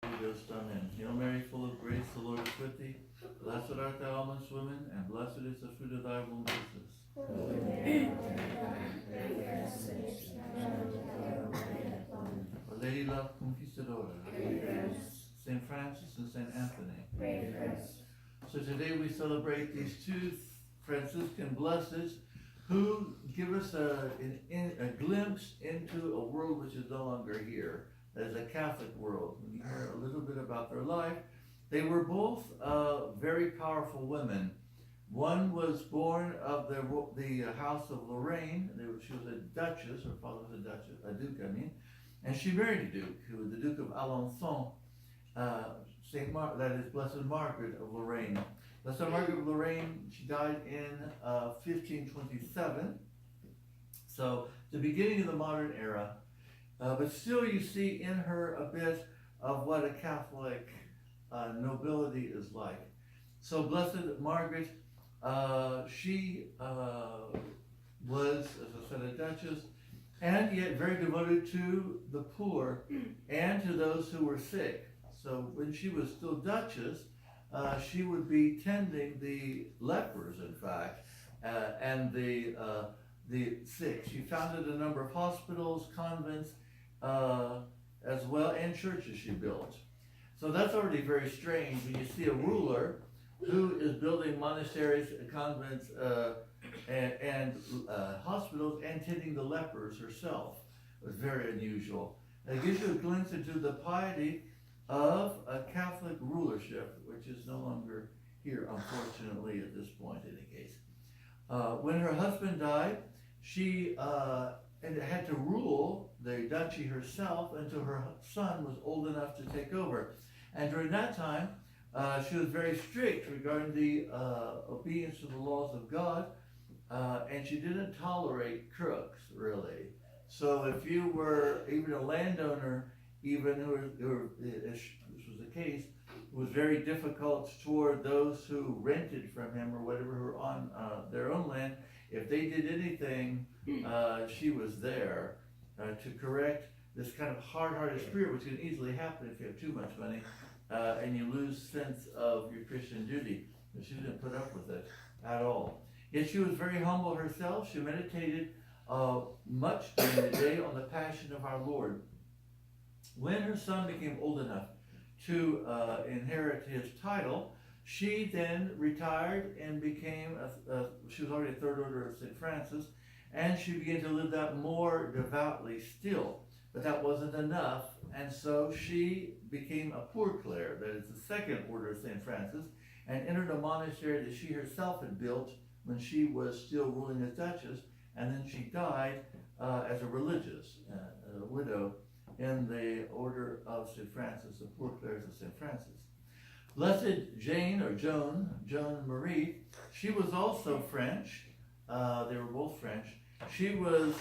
He goes down in. Hail Mary, full of grace, the Lord is with thee. Blessed art thou amongst women, and blessed is the fruit of thy womb, Jesus. Holy Mary, pray for us sinners, now and at the hour of our death. Amen. Our Lady Love Conquistadora, Pray for us. Saint Francis and Saint Anthony. Pray for us. So today we celebrate these two Franciscan blesseds who give us a glimpse into a world which is no longer here. That is a Catholic world. When you hear a little bit about their life, they were both very powerful women. One was born of the House of Lorraine. She was a duchess. Her father was a duke, I mean. And she married a duke, who was the Duke of Alençon. That is Blessed Margaret of Lorraine. Blessed Margaret of Lorraine, she died in 1527. So the beginning of the modern era. But still you see in her a bit of what a Catholic nobility is like. So Blessed Margaret, she was, as I said, a duchess, and yet very devoted to the poor and to those who were sick. So when she was still duchess, she would be tending the lepers, in fact, and the sick. She founded a number of hospitals, convents, as well, and churches she built. So that's already very strange when you see a ruler who is building monasteries, convents, and hospitals, and tending the lepers herself. It was very unusual. And it gives you a glimpse into the piety of a Catholic rulership, which is no longer here, unfortunately, at this point, in any case. When her husband died, she had to rule the duchy herself until her son was old enough to take over. And during that time, she was very strict regarding the obedience to the laws of God, and she didn't tolerate crooks, really. So if you were even a landowner, even this was the case, it was very difficult toward those who rented from him or whatever, who were on their own land. If they did anything, she was there to correct this kind of hard-hearted spirit, which can easily happen if you have too much money and you lose sense of your Christian duty. But she didn't put up with it at all. Yet she was very humble herself. She meditated much during the day on the passion of our Lord. When her son became old enough to inherit his title, she then retired and became, she was already a Third Order of St. Francis, and she began to live that more devoutly still. But that wasn't enough, and so she became a Poor Clare, that is the Second Order of St. Francis, and entered a monastery that she herself had built when she was still ruling as Duchess, and then she died as a religious, a widow, in the Order of St. Francis, the Poor Clares of St. Francis. Blessed Jane, or Joan Marie, she was also French. They were both French. She was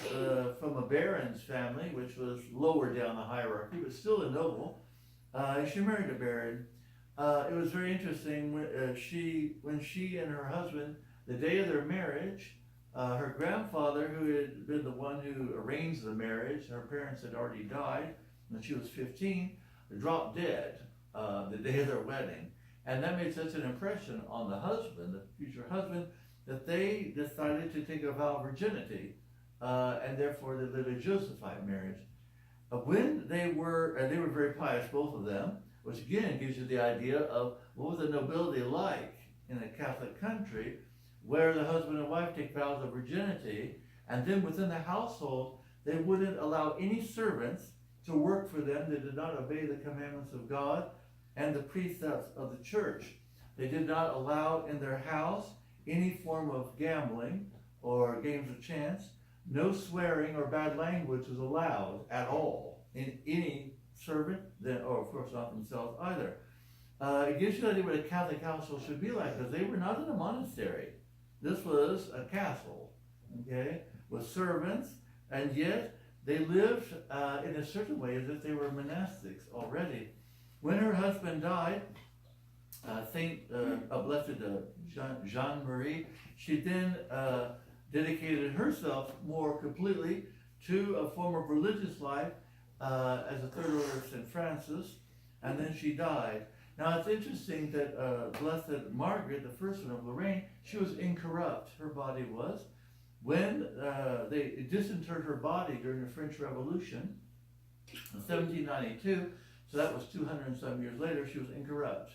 from a baron's family, which was lower down the hierarchy, but still a noble. She married a baron. It was very interesting when she and her husband, the day of their marriage, her grandfather, who had been the one who arranged the marriage, her parents had already died when she was 15, dropped dead the day of their wedding. And that made such an impression on the husband, the future husband, that they decided to take a vow of virginity, and therefore they lived a Josephite marriage. When they were very pious, both of them, which again gives you the idea of what was the nobility like in a Catholic country, where the husband and wife take vows of virginity, and then within the household, they wouldn't allow any servants to work for them that did not obey the commandments of God and the precepts of the church. They did not allow in their house any form of gambling or games of chance. No swearing or bad language was allowed at all in any servant, or of course not themselves either. It gives you an idea what a Catholic household should be like, because they were not in a monastery. This was a castle, okay, with servants, and yet they lived in a certain way as if they were monastics already. When her husband died, Blessed Jeanne Marie, she then dedicated herself more completely to a form of religious life as a Third Order of St. Francis, and then she died. Now it's interesting that Blessed Margaret, the first one of Lorraine, she was incorrupt, her body was. When they disinterred her body during the French Revolution in 1792, so that was 200 and some years later, she was incorrupt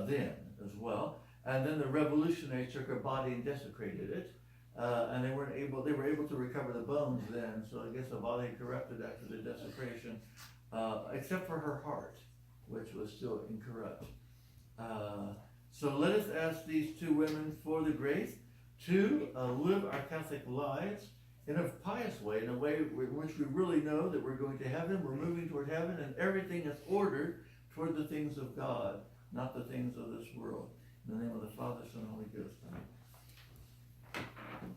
then as well. And then the revolutionaries took her body and desecrated it. And they were able to recover the bones then, so I guess the body corrupted after the desecration, except for her heart, which was still incorrupt. So let us ask these two women for the grace to live our Catholic lives in a pious way, in a way in which we really know that we're going to heaven, we're moving toward heaven, and everything is ordered toward the things of God, not the things of this world. In the name of the Father, Son, and Holy Ghost.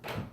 Amen.